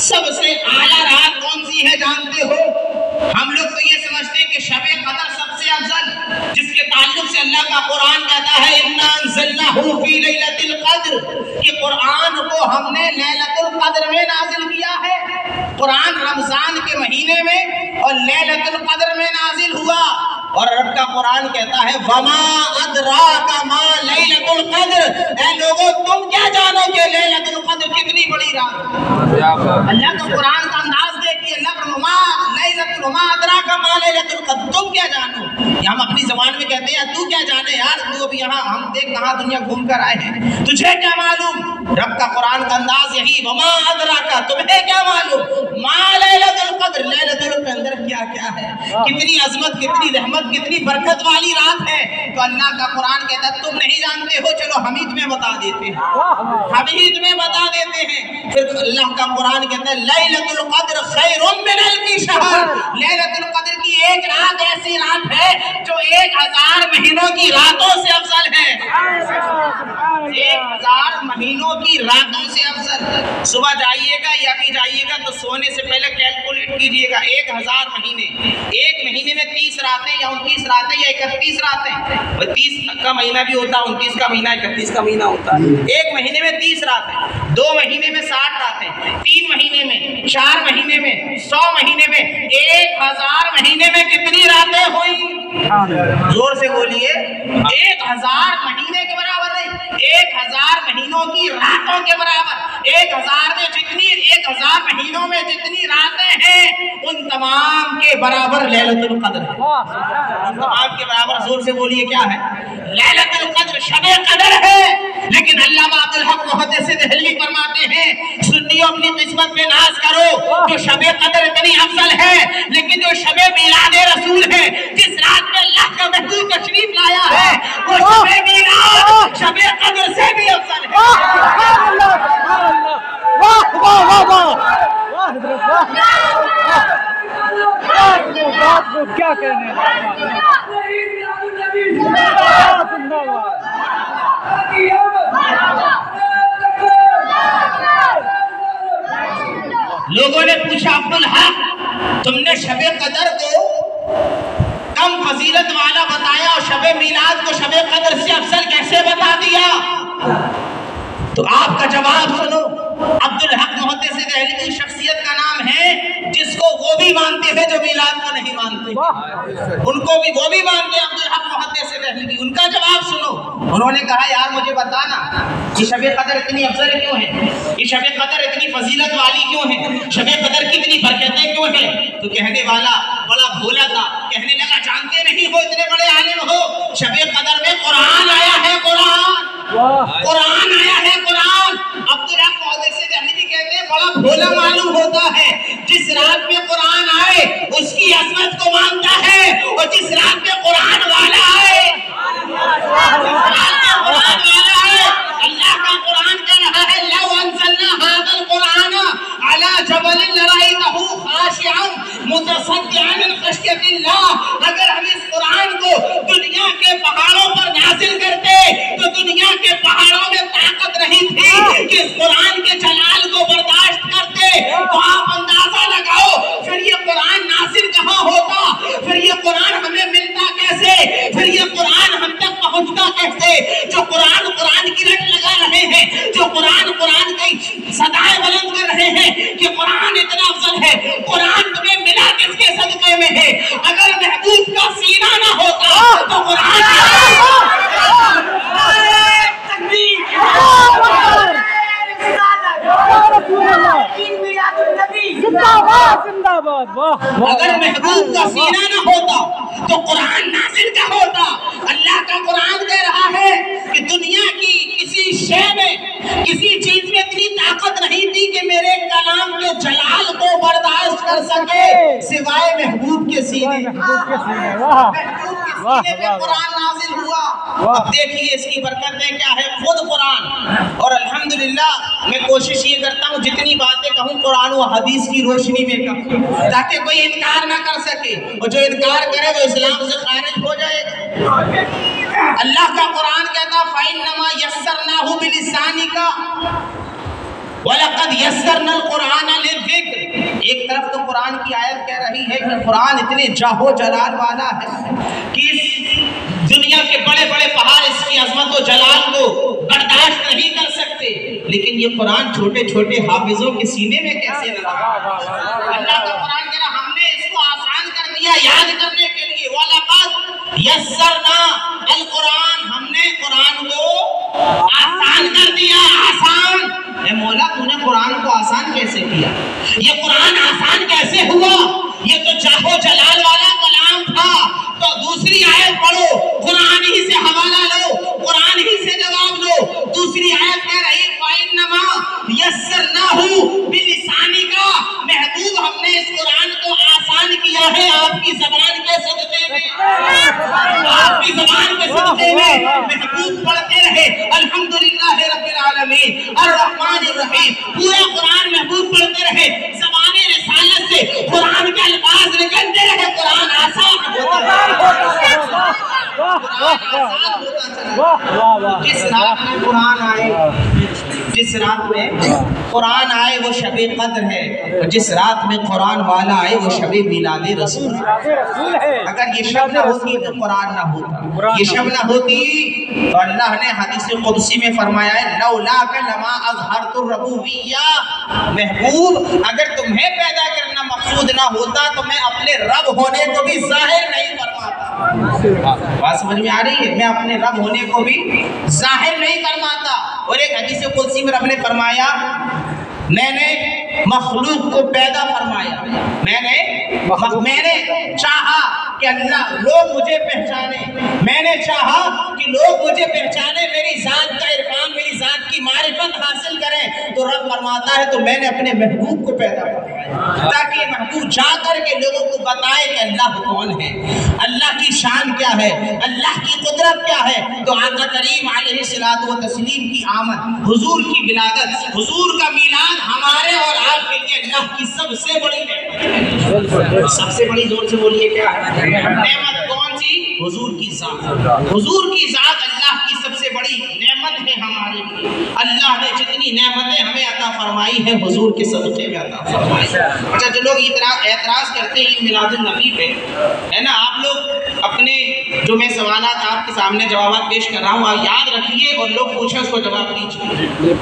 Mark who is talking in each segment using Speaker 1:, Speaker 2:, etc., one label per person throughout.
Speaker 1: سب سے اعلیٰ رات کون سی ہے جانتے ہو؟ ہم لوگ تو یہ سمجھتے ہیں کہ شب قدر سب سے افضل، جس کے تعلق سے اللہ کا قرآن کہتا ہے اِنَّا أَنزَلْنَاهُ فِي لَيْلَةِ الْقَدْرِ، کہ قرآن کو ہم نے لیلۃ القدر میں نازل کیا ہے۔ قرآن رمضان کے مہینے میں اور لیلۃ القدر میں نازل ہوا، اور رب کا قرآن کہتا ہے وَمَا أَدْرَاكَ مَا لَيْلَةُ الْقَدْرِ، اے لوگوں تم کیا جانو کہ لیلۃ القدر کتنی بڑی رات ہے۔ اللہ کا قرآن کا انداز دیکھیے، اللہ کا وَمَا أَدْرَاكَ مَا لَيْلَةُ الْقَدْرِ، تم کیا جانو؟ یہ ہم اپنی زبان میں کہتے ہیں تو کیا جانے یار، تو اب یہاں ہم دیکھ کہاں دنیا گھوم کر آئے ہیں، تجھے کیا معلوم؟ رب کا قرآن کا انداز یہی وَمَا أَدْرَاكَ، تمہیں کیا معلوم؟ مَا لَيْلَةُ الْقَدْرِ، لیلۃ القدر کے اندر کیا ہے، کتنی عظمت، کتنی رحمت، کتنی برکت والی رات ہے۔ تو اللہ کا قرآن کہتا ہے تم نہیں جانتے ہو، چلو ہم ہی تمہیں بتا دیتے ہیں، ہم ہی تمہیں بتا دیتے ہیں۔ پھر اللہ کا قرآن کہتا ہے لیلۃ القدر خیر من الف شہر، لیلۃ القدر کی ایک رات ایسی رات ہے جو 1000 مہینوں کی راتوں سے افضل ہے، 1000 مہینوں کی راتوں سے افضل۔ صبح جائیے گا یا بھی جائیے گا تو سونے سے پہلے کیلکولیٹ کیجئے گا 1000 مہینے، ایک مہینے میں 30 راتیں یا 29 راتیں یا 31 راتیں، 30 کا مہینہ بھی ہوتا ہے، 29 کا مہینہ، 31 کا مہینہ ہوتا ہے، ایک مہینے میں 30 راتیں، 2 مہینے میں 60 راتیں، 3 مہینے میں، 4 مہینے میں، 100 مہینے میں، 1000 مہینے میں کتنی راتیں ہوئی؟ زور سے بولیے، 1000 مہینے کے برابر نہیں، 1000 مہینوں کی راتوں کے برابر، 1000 مہینوں میں جتنی راتیں ہیں ان تمام کے برابر لیلۃ القدر ہے، ان تمام کے برابر۔ زور سے بولیے کیا ہے؟ لیلۃ القدر شب قدر ہے۔ لیکن علامہ عبدالحق محدث دہلوی فرماتے ہیں سنیوں اپنی قسمت میں ناز کرو، جو شب قدر اتنی افضل ہے، لیکن جو شب میلاد رسول ہے، جس رات میں اللہ کا محبوب تشریف لایا ہے، وہ شب میلاد شب قدر سے بھی افضل ہے۔
Speaker 2: کیا کہنے
Speaker 1: لوگوں نے پوچھا عبدالحق تم نے شب قدر کو کم فضیلت والا بتایا اور شب میلاد کو شب قدر سے افضل کیسے بتا دیا؟ تو آپ کا جواب سنو، عبدالحق محدث دہلوی کی شخصیت کا نام ہے جس کو وہ بھی مانتے ہیں جو میلاد کو نہیں مانتے، ان کو بھی وہ بھی مانتے ہیں عبدالحق محدث دہلوی۔ ان کا جواب سنو، انہوں نے کہا یار مجھے بتانا یہ شب قدر اتنی افضل کیوں ہے، یہ شب قدر اتنی فضیلت والی کیوں ہے، شب قدر کی اتنی برکتیں کیوں ہیں؟ تو کہنے والا بڑا بھولا تھا، کہنے لگا جانتے نہیں ہو، اتنے بڑے عالم ہو، شب قدر میں قرآن آیا ہے، قرآن آیا ہے، قرآن۔ عبدالحق محدث دہلوی کہتے ہیں بڑا بھولا معلوم ہوتا ہے، جس رات میں قرآن آئے اس کی عظمت کو مانتا ہے، اور جس رات میں قرآن والا آئے، اللہ کا قرآن کہہ رہا ہے لو انزلنا هذا القرآن على جبل لرأيته خاشعا متصدعا من خشية الله، اگر ہم اس قرآن کو دنیا کے پہاڑوں پر نازل کرتے تو دنیا کے پہاڑوں میں طاقت نہیں تھی کہ اس قرآن کے جلال کو برداشت کرتے۔ تو آپ اندازہ لگاؤ پھر یہ قرآن نازل کہاں ہوتا، پھر یہ قرآن ہمیں ملتا کیسے، پھر یہ قرآن ہم تک پہنچتا کیسے؟ جو قرآن کی رٹ لگا رہے ہیں، جو قرآن کی صدائیں بلند کر رہے ہیں کہ قرآن اتنا افضل ہے، قرآن تمہیں ملا کس کے صدقے میں ہے؟ اگر محبوب کا سینہ نہ ہوتا تو قرآن اگر محبوب کا سینہ نہ ہوتا تو قرآن نازل کیا ہوتا؟ اللہ کا قرآن کہہ رہا ہے کہ دنیا کی کسی شے میں، کسی چیز میں اتنی طاقت نہیں تھی کہ میرے کلام کے جلال کو برداشت کر سکے سوائے محبوب کے سینے۔ محبوب کے سینے پہ قرآن نازل ہوا۔ اب دیکھیے اس کی برکتیں کیا ہے، خود قرآن، اور الحمدللہ میں کوشش یہ کرتا ہوں جتنی باتیں کہوں قرآن و حدیث کی روشنی میں کہوں تاکہ کوئی انکار نہ کر سکے، اور جو انکار کرے وہ اسلام سے خارج ہو جائے گا۔ اللہ کا قرآن کہتا فَإِنَّمَا يَسَّرْنَاهُ بِلِسَانِكَ، وَلَقَدْ يَسَّرْنَا الْقُرْآنَ لِلذِّكْرِ، ایک طرف تو قرآن کی آیت کہہ رہی ہے کہ قرآن اتنے جاہو جلال والا ہے کہ اس دنیا کے بڑے بڑے پہاڑ اس کی عظمت و جلال کو برداشت نہیں کر سکتے، لیکن یہ قرآن چھوٹے چھوٹے حافظوں کے سینے میں کیسے لگا؟ اللہ کا قرآن کہہ رہا ہم نے اس کو آسان کر دیا یاد کرنے کے لیے۔ وَلَقَدْ يَسَّرْنَا الْقُرْآن، ہم نے قرآن کو آسان کر دیا۔ آسان، اے مولا تو نے قرآن کو آسان کیسے کیا؟ یہ قرآن آسان کیسے ہوا؟ یہ تو جاہو جلال والا کلام تھا۔ تو دوسری آیت پڑھو، قرآن ہی سے حوالہ لو، قرآن ہی سے جواب لو۔ دوسری آیت کہہ رہی فَإِنَّمَا يَسَّرْنَاهُ بِلِسَانِكَ، محبوب ہم نے اس قرآن کو آسان کیا ہے آپ کی زبان کے صدقے میں، آپ کی زبان کے صدقے میں۔ محبوب پڑھتے رہے الحمدللہ رب العالمین الرحمن الرحیم، پورا قرآن محبوب پڑھتے رہے، زبان رسالت سے قرآن کے الفاظ نکلتے رہے، قرآن آسان ہوتا جس رات میں قرآن آئے، جس رات میں قرآن آئے وہ شب قدر ہے، اور جس رات میں قرآن والا آئے وہ شب میلاد رسول ہے۔ اگر یہ شب نہ ہوتی تو قرآن نہ ہوتا، یہ شب نہ ہوتی تو اللہ نے حدیث قدسی میں فرمایا ہے لولاک لما اظہرت الربوبیہ، محبوب اگر تمہیں پیدا کرنا مقصود نہ ہوتا تو میں اپنے رب ہونے کو بھی ظاہر نہیں فرماتا۔ بات سمجھ میں آ رہی ہے؟ میں اپنے رب ہونے کو بھی ظاہر نہیں فرماتا۔ اور ایک حدیث قدسی میں رب نے فرمایا میں نے مخلوق کو پیدا فرمایا، میں نے چاہا کہ اللہ لوگ مجھے پہچانے، میں نے چاہا کہ لوگ مجھے پہچانے، میری ذات کا عرفان، میری ذات کی معرفت حاصل کریں، تو رب فرماتا ہے تو میں نے اپنے محبوب کو پیدا فرمایا تاکہ یہ محبوب جا کر کے لوگوں کو بتائے کہ اللہ کون ہے، اللہ کی شان کیا ہے، اللہ کی قدرت کیا ہے۔ تو آقا کریم علیہ الصلوۃ والتسلیم کی آمد، حضور کی ولادت، حضور کا میلاد ہمارے اور آپ کے لیے اللہ کی سب سے بڑی نعمت ہے۔ سب سے بڑی زور سے بولیے کیا ہے نعمت؟ کون سی؟ حضور کی ذات۔ حضور کی ذات اللہ کی سب سے بڑی نعمت ہے ہمارے لیے۔ اللہ نے جتنی نعمتیں ہمیں عطا فرمائی ہیں حضور کے صدقے میں عطا فرمائی۔ اچھا جو لوگ اعتراض کرتے ہیں میلاد النبی پہ، ہے نا، آپ لوگ اپنے جو میں سوالات آپ کے سامنے جوابات پیش کر رہا ہوں آپ یاد رکھیے اور لوگ پوچھیں اس کو جواب دیجیے۔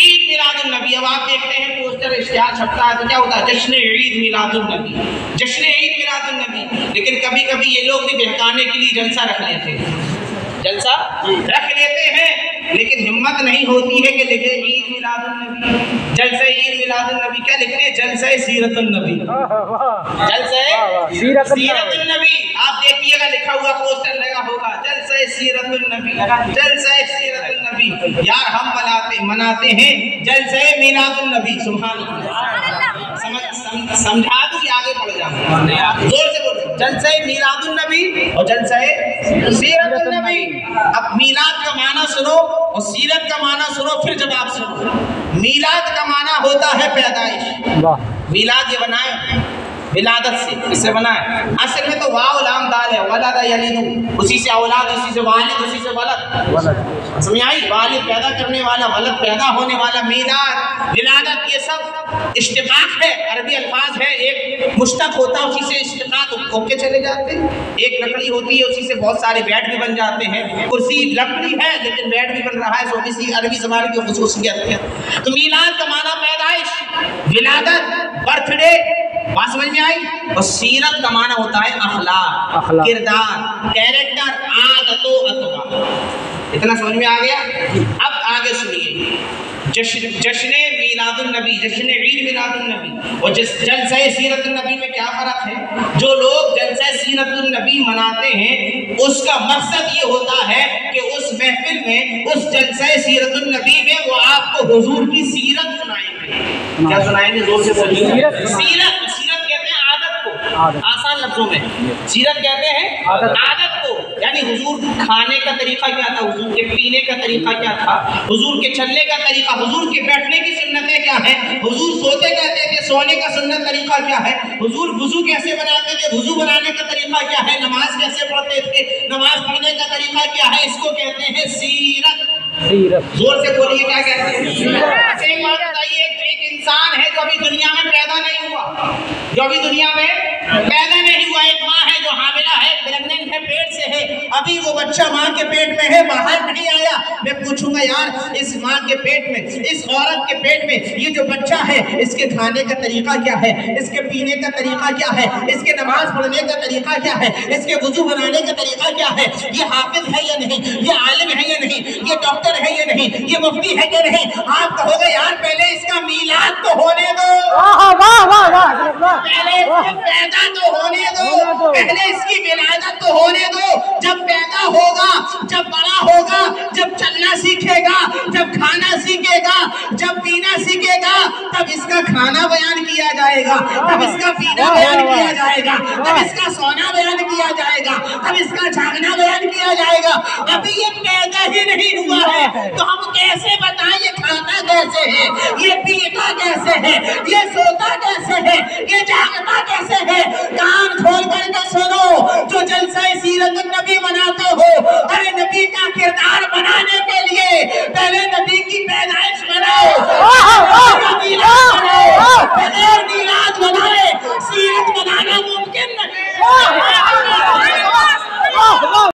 Speaker 1: عید میلاد النبی، اب آپ دیکھتے ہیں پوسٹر اشتہار چھپتا ہے تو کیا ہوتا ہے؟ جشن عید میلاد النبی، جشن عید میلاد النبی۔ لیکن کبھی کبھی یہ لوگ بھی بہکانے کے لیے جلسہ رکھ لیتے ہیں، جلسہ رکھ لیتے ہیں، لیکن ہمت نہیں ہوتی ہے کہ لکھے عید میلاد النبی، جلسہ عید میلاد النبی، کیا لکھتے ہیں؟ جلسہ سیرت النبی، جلسہ سیرت النبی۔ آپ دیکھیے گا لکھا ہوا پوسٹر لگا ہوگا جلسہ سیرت النبی، جلسہ سیرت النبی۔ یار ہم مناتے ہیں جلسہ میلاد النبی۔ سبحان اللہ، سمجھا دوں یا آگے بڑھ جاؤں؟ زور سے بولو، جلسہ میلاد النبی اور جلسہ سیرت النبی۔ اب میلاد کا معنی سنو اور سیرت کا معنی سنو، پھر جب آپ سنو۔ میلاد کا معنی ہوتا ہے پیدائش، میلاد یہ بنا ہے ولادت سے، اس سے بنا ہے۔ اصل میں تو واو لام دال ہے، ولد یلد، اسی سے اولاد، اسی سے والد، اسی سے ولد، سمجھ آئی؟ والد پیدا کرنے والا، ولد پیدا ہونے والا، میلاد، ولادت، یہ سب اشتقاق ہے، عربی الفاظ ہے، ایک مشتق ہوتا ہے اسی سے اشتقاق ہو کے چلے جاتے ہیں۔ ایک لکڑی ہوتی ہے اسی سے بہت سارے بیٹ بھی بن جاتے ہیں، کرسی لکڑی ہے لیکن بیٹ بھی بن رہا ہے، سو اسی عربی زبان کی خصوصیت ہے۔ تو میلاد کا معنی پیدائش، ولادت، برتھ ڈے، بات سمجھ میں آئی؟ اور سیرت کا معنی ہوتا ہے اخلاق، کردار، کیریکٹر، عادت و اطباع۔ اتنا سمجھ میں آ گیا؟ اب آگے سنیے، جشن میلاد النبی، جشن عید میلاد النبی اور جلسہ سیرت النبی میں کیا فرق ہے؟ جو لوگ جلسہ سیرت النبی مناتے ہیں اس کا مقصد یہ ہوتا ہے کہ اس محفل میں، اس جلسہ سیرت النبی میں وہ آپ کو حضور کی سیرت سنائیں گے۔ کیا سنائیں گے؟ زور سے بولیے۔ سیرت کہتے ہیں عادت کو، آسان لفظوں میں سیرت کہتے ہیں عادت کو، یعنی حضور کھانے کا طریقہ کیا تھا، حضور کے پینے کا طریقہ کیا تھا، حضور کے چلنے کا طریقہ، حضور کے بیٹھنے کی سنتیں کیا ہیں، حضور سوتے کہتے تھے، سونے کا سنت طریقہ کیا ہے، حضور وضو کیسے بناتے تھے، وضو بنانے کا طریقہ کیا ہے، نماز کیسے پڑھتے تھے، نماز پڑھنے کا طریقہ کیا ہے، اس کو کہتے ہیں سیرت۔ زور سے بولیے کیا کہتے ہیں؟ ایک بات بتائیے، دنیا میں پیدا نہیں ہوا، جو ابھی دنیا میں پیدا نہیں ہوا. ایک ماں ہے جو حاملہ ہے، پریگننٹ ہے، پیٹ سے ہے، ابھی وہ بچہ ماں کے پیٹ میں ہے، باہر نہیں آیا. میں پوچھوں گا یار اس ماں کے پیٹ میں، اس عورت کے پیٹ میں یہ جو بچہ ہے، اس کے کھانے کا طریقہ کیا ہے، اس کے پینے کا طریقہ کیا ہے، اس کے نماز پڑھنے کا طریقہ کیا ہے، اس کے وضو بنانے کا طریقہ کیا ہے، یہ حافظ ہے یا نہیں، یہ عالم ہے یا نہیں، یہ ڈاکٹر ہے یا نہیں، یہ مفتی ہے یا نہیں. آپ کہو گے یار پہلے اس کا میلاد تو ہونے دو، پہلے اس کے پیدا تو ہونے دو، پہلے اس کی ولادت تو ہونے دو. جب پیدا ہوگا، جب بڑا ہوگا، جب چلنا سیکھے گا، جب کھانا سیکھے گا، جب پینا سیکھے گا، تب اس کا کھانا بیان کیا جائے گا، تب اس کا پینا بیان کیا جائے گا، تب اس کا سونا بیان کیا جائے گا، تب اس کا جاگنا بیان کیا جائے گا. ابھی یہ پیدا ہی نہیں ہوا ہے تو ہم کیسے بتائیں یہ کھاتا کیسے ہے، یہ پیتا کیسے ہے، یہ سوتا کیسے ہے، یہ جاگتا کیسے ہے. کان کھول کر کے سنو، جو جلسہ سیرت النبی مناتے ہو، ارے نبی کا کردار بنانے کے لیے پہلے نبی